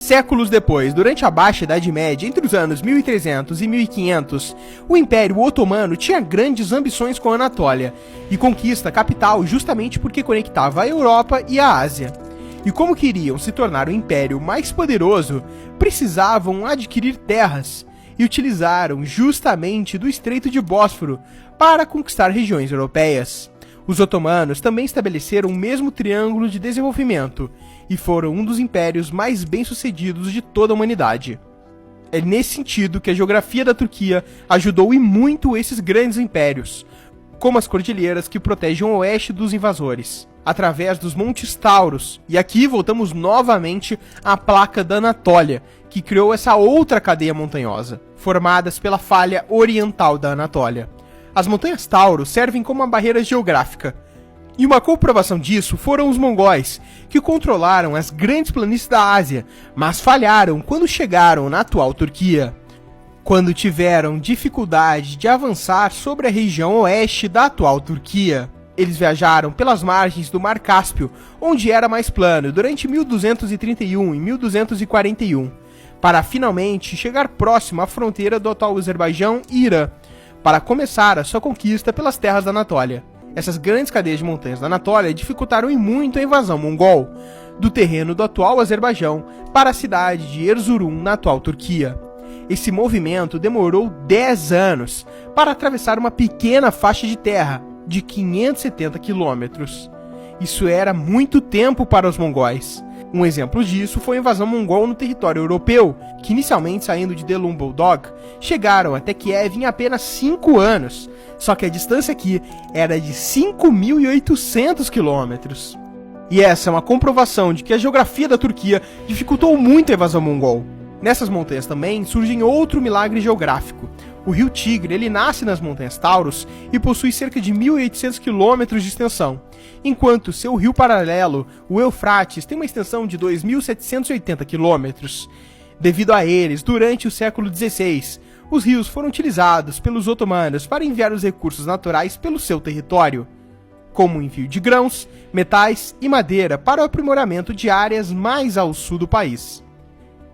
Séculos depois, durante a Baixa Idade Média, entre os anos 1300 e 1500, o Império Otomano tinha grandes ambições com a Anatólia e conquista a capital justamente porque conectava a Europa e a Ásia. E como queriam se tornar o império mais poderoso, precisavam adquirir terras e utilizaram justamente do Estreito de Bósforo para conquistar regiões europeias. Os otomanos também estabeleceram o mesmo triângulo de desenvolvimento e foram um dos impérios mais bem-sucedidos de toda a humanidade. É nesse sentido que a geografia da Turquia ajudou e muito esses grandes impérios, como as cordilheiras que protegem o oeste dos invasores, através dos Montes Tauros. E aqui voltamos novamente à placa da Anatólia, que criou essa outra cadeia montanhosa, formadas pela falha oriental da Anatólia. As montanhas Taurus servem como uma barreira geográfica, e uma comprovação disso foram os mongóis, que controlaram as grandes planícies da Ásia, mas falharam quando chegaram na atual Turquia. Quando tiveram dificuldade de avançar sobre a região oeste da atual Turquia, eles viajaram pelas margens do Mar Cáspio, onde era mais plano, durante 1231 e 1241, para finalmente chegar próximo à fronteira do atual Azerbaijão e Irã, para começar a sua conquista pelas terras da Anatólia. Essas grandes cadeias de montanhas da Anatólia dificultaram em muito a invasão mongol, do terreno do atual Azerbaijão para a cidade de Erzurum, na atual Turquia. Esse movimento demorou 10 anos para atravessar uma pequena faixa de terra de 570 quilômetros. Isso era muito tempo para os mongóis. Um exemplo disso foi a invasão mongol no território europeu, que inicialmente saindo de Delum-Boldog, chegaram até Kiev em apenas 5 anos, só que a distância aqui era de 5.800 quilômetros. E essa é uma comprovação de que a geografia da Turquia dificultou muito a invasão mongol. Nessas montanhas também surge outro milagre geográfico. O rio Tigre ele nasce nas montanhas Taurus e possui cerca de 1.800 km de extensão, enquanto seu rio paralelo, o Eufrates, tem uma extensão de 2.780 km. Devido a eles, durante o século XVI, os rios foram utilizados pelos otomanos para enviar os recursos naturais pelo seu território, como o envio de grãos, metais e madeira para o aprimoramento de áreas mais ao sul do país.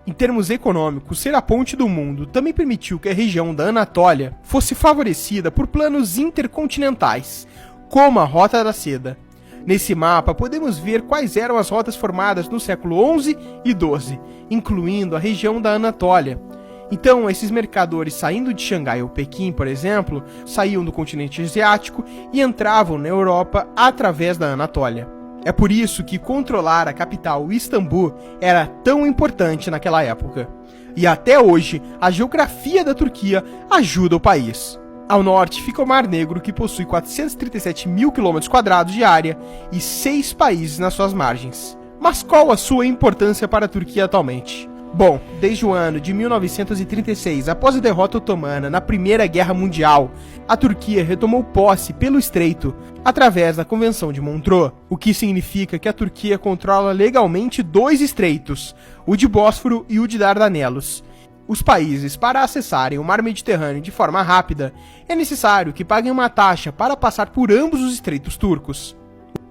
Em termos econômicos, ser a ponte do mundo também permitiu que a região da Anatólia fosse favorecida por planos intercontinentais, como a Rota da Seda. Nesse mapa podemos ver quais eram as rotas formadas no século XI e XII, incluindo a região da Anatólia. Então, esses mercadores saindo de Xangai ou Pequim, por exemplo, saíam do continente asiático e entravam na Europa através da Anatólia. É por isso que controlar a capital, Istambul, era tão importante naquela época. E até hoje, a geografia da Turquia ajuda o país. Ao norte fica o Mar Negro, que possui 437.000 km² de área e 6 países nas suas margens. Mas qual a sua importância para a Turquia atualmente? Bom, desde o ano de 1936, após a derrota otomana na Primeira Guerra Mundial, a Turquia retomou posse pelo estreito, através da Convenção de Montreux, o que significa que a Turquia controla legalmente 2 estreitos, o de Bósforo e o de Dardanelos. Os países, para acessarem o Mar Mediterrâneo de forma rápida, é necessário que paguem uma taxa para passar por ambos os estreitos turcos.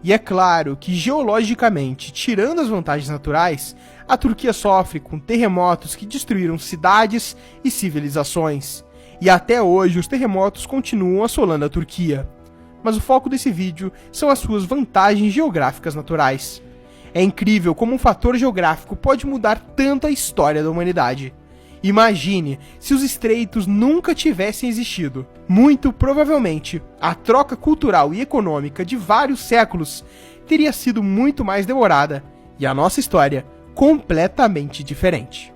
E é claro que, geologicamente, tirando as vantagens naturais, a Turquia sofre com terremotos que destruíram cidades e civilizações. E até hoje os terremotos continuam assolando a Turquia. Mas o foco desse vídeo são as suas vantagens geográficas naturais. É incrível como um fator geográfico pode mudar tanto a história da humanidade. Imagine se os estreitos nunca tivessem existido. Muito provavelmente, a troca cultural e econômica de vários séculos teria sido muito mais demorada e a nossa história completamente diferente.